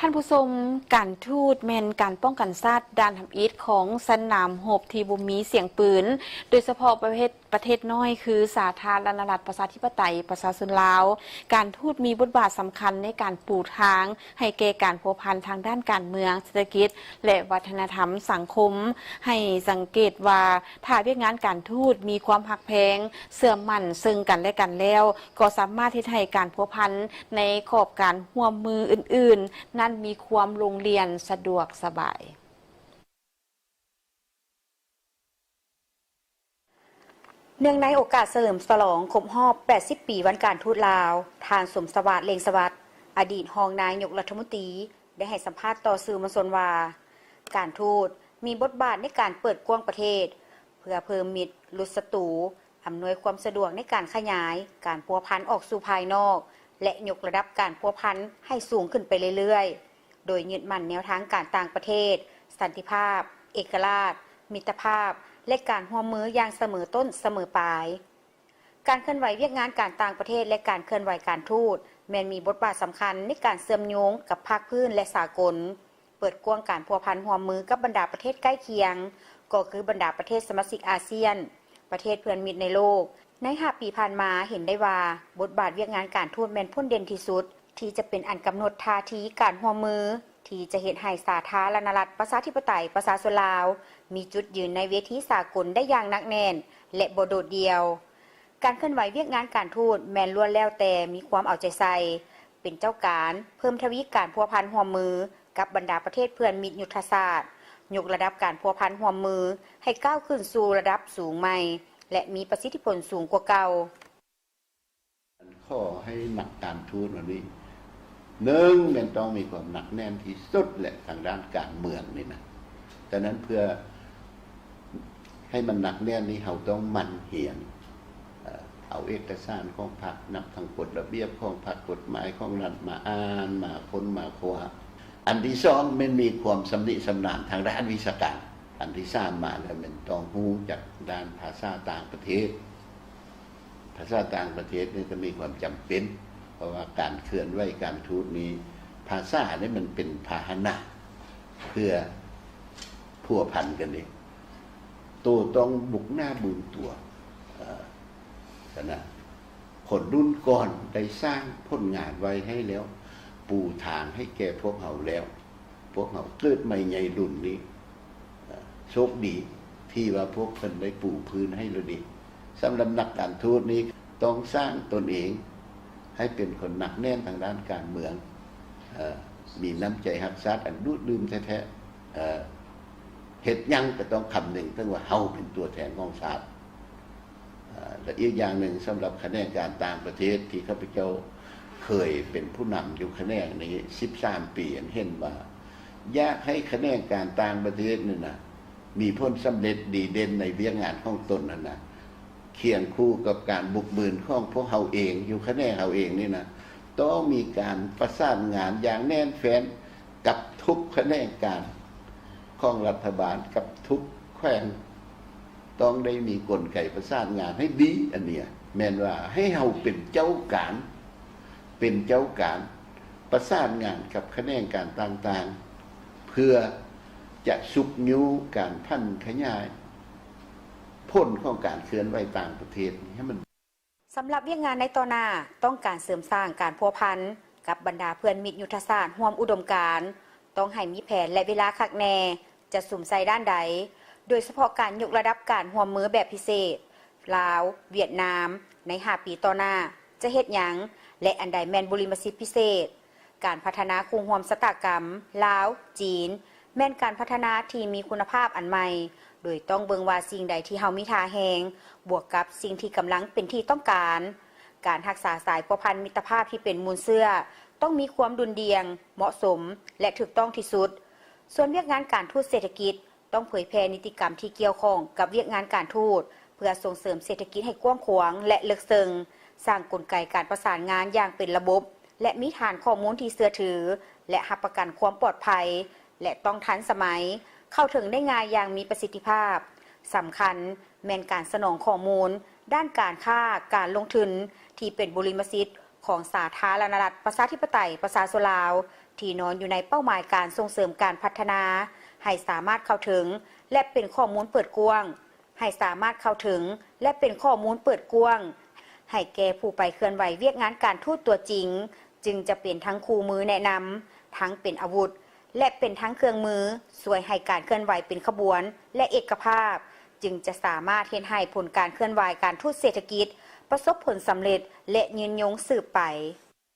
ท่านผู้ชมการทูตแม่นการป้องกันชาติด้านทำอิฐของสนามรบที่บ่มีเสียงปืนโดยเฉพาะประเทศน้อยคือสาธารณรัฐประชาธิปไตยประชาชนลาวการทูตมีบทบาทสำคัญในการปูทางให้แก่การพัวพันทางด้านการเมืองเศรษฐกิจและวัฒนธรรมสังคมให้สังเกตว่าถ้าเวียกงานการทูตมีความหักแพงเสื่อมมั่นซึ่งกันและกันแล้วก็สามารถที่ให้การพัวพันในขอบการร่วมมืออื่นๆนั่นมีความโรงเรียนสะดวกสบายเนื่องในโอกาสเฉลิมฉลองครบรอบ80ปีวันการทูตลาวท่านสมสวัสดิ์เลงสวัสดิ์อดีตรองนายกรัฐมนตรีได้ให้สัมภาษณ์ต่อสื่อมวลชนว่าการทูตมีบทบาทในการเปิดกว้างประเทศเพื่อเพิ่มมิตรลดศัตรูอำนวยความสะดวกในการขยายการพัวพันออกสู่ภายนอกและยกระดับการพัวพันให้สูงขึ้นไปเรื่อยๆโดยยึดมั่นแนวทางการต่างประเทศสันติภาพเอกราชมิตรภาพและการร่วมมืออย่างเสมอต้นเสมอปลายการเคลื่อนไหวเวียกงานการต่างประเทศและการเคลื่อนไหวการทูตแม้นมีบทบาทสำคัญในการเชื่อมโยงกับภาคพื้นและสากลเปิดกว้างการพัวพันร่วมมือกับบรรดาประเทศใกล้เคียงก็คือบรรดาประเทศสมาชิกอาเซียนประเทศเพื่อนมิตรในโลกใน5ปีผ่านมาเห็นได้ว่าบทบาทเวียกงานการทูตแม่นพ้นเด่นที่สุดที่จะเป็นอันกำหนดท่าทีการร่วมมือที่จะเฮ็ดให้สาธารณรัฐประชาธิปไตยประชาชนลาวมีจุดยืนในเวทีสากลได้อย่างหนักแน่นและบ่โดดเดี่ยวการเคลื่อนไหวเวียกงานการทูตแม้นล้วนแล้วแต่มีความเอาใจใส่เป็นเจ้าการเพิ่มทวีการพัวพันร่วมมือกับบรรดาประเทศเพื่อนมิตรยุทธศาสตร์ยกระดับการพัวพันร่วมมือให้ก้าวขึ้นสู่ระดับสูงใหม่และมีประสิทธิผลสูงกว่าเก่าขอให้หนักการทูตวันนี้1มันต้องมีความหนักแน่นที่สุดแหละทางด้านการเมืองนี่นะดังนั้นเพื่อให้มันหนักแน่นนี้เราต้องมั่นเหียนเอาเอกสารของพรรคนับทั้งกฎระเบียบของพรรคกฎหมายของรัฐมาอ่านมาค้นมาค้นอันที่2มันมีความสำนิสำนานทางด้านวิชาการอันที่3มาแล้วมันต้องรู้จากด้านภาษาต่างประเทศภาษาต่างประเทศนี่ก็มีความจำเป็นเพราะว่าการเคลื่อนไหวการทูตนี้ภาษานี่มันเป็นพาหนะเพื่อพัวพันกันนี่ตัวต้องบุกหน้าบุญตัวนะคนรุ่นก่อนได้สร้างผลงานไว้ให้แล้วปูทางให้แก่พวกเฮาแล้วพวกเฮาเกิดใหม่ใหญ่รุ่นนี้โชคดีที่ว่าพวกเพิ่นได้ปูพื้นให้แล้วดีสำหรับนักการทูตนี้ต้องสร้างตนเองให้เป็นคนหนักแน่นทางด้านการเมืองมีน้ำใจรักษาอันดูดดื่มแท้ๆเฮ็ดหยังก็ต้องคำนึงถึงว่าเฮาเป็นตัวแทนของชาติและอีกอย่างหนึ่งสำหรับคะแนนการต่างประเทศที่ข้าพเจ้าเคยเป็นผู้นำอยู่คะแนนนี้13ปีเห็นว่าอยากให้คะแนนการต่างประเทศนี่นะมีผลสำเร็จดีเด่นในเวียกงานของตนนั่นนะเคียงคู่กับการบุกบืนของพวกเฮาเองอยู่คะแนนเฮาเองนี่นะต้องมีการประสานงานอย่างแน่นแฟ้นกับทุกคะแนนการของรัฐบาลกับทุกแขวงต้องได้มีกลไกประสานงานให้ดีอันเนี้ยแม่นว่าให้เฮาเป็นเจ้าการประสานงานกับคะแนนการต่างๆเพื่อจะสุกนิ้วการพันขยายพ้นของการเคลื่อนไหวต่างประเทศให้มันสำหรับเวียกงานในต่อหน้าต้องการเสริมสร้างการพัวพันกับบรรดาเพื่อนมิตรยุทธศาสตร์ร่วมอุดมการณ์ต้องให้มีแผนและเวลาคักแน่จะสุ่มใส่ด้านใดโดยเฉพาะการยกระดับการร่วมมือแบบพิเศษลาวเวียดนามใน5ปีต่อหน้าจะเฮ็ดหยังและอันใดแม่นบริมสิทธิพิเศษการพัฒนาคู่ร่วมสตากรรมลาวจีนแม่นการพัฒนาที่มีคุณภาพอันใหม่โดยต้องเบิ่งว่าสิ่งใดที่เฮามีท่าแฮงบวกกับสิ่งที่กำลังเป็นที่ต้องการรักษาสายพัวพันมิตรภาพที่เป็นมูลเชื่อต้องมีความดุลเดียงเหมาะสมและถูกต้องที่สุดส่วนเวียกงานการทูตเศรษฐกิจต้องเผยแพร่นิติกรรมที่เกี่ยวข้องกับเวียกงานการทูตเพื่อส่งเสริมเศรษฐกิจให้กว้างขวางและลึกซึ้งสร้างกลไกการประสานงานอย่างเป็นระบบและมีฐานข้อมูลที่เชื่อถือและรับประกันความปลอดภัยและต้องทันสมัยเข้าถึงได้ง่ายอย่างมีประสิทธิภาพสำคัญแม่นการสนองข้อมูลด้านการค้าการลงทุนที่เป็นบริมสิทธิ์ของสาธารณรัฐประชาธิปไตยประชาชนลาว ที่นอนอยู่ในเป้าหมายการส่งเสริมการพัฒนาให้สามารถเข้าถึงและเป็นข้อมูลเปิดกว้างให้สามารถเข้าถึงและเป็นข้อมูลเปิดกว้างให้แก่ผู้ไปเคลื่อนไหวเวียกงานการทูตตัวจริงจึงจะเป็นทั้งคู่มือแนะนำทั้งเป็นอาวุธและเป็นทั้งเครื่องมือช่วยให้การเคลื่อนไหวเป็นขบวนและเอกภาพจึงจะสามารถเฮ็ดให้ผลการเคลื่อนไหวการทูตเศรษฐกิจประสบผลสำเร็จและยืนยงสืบไป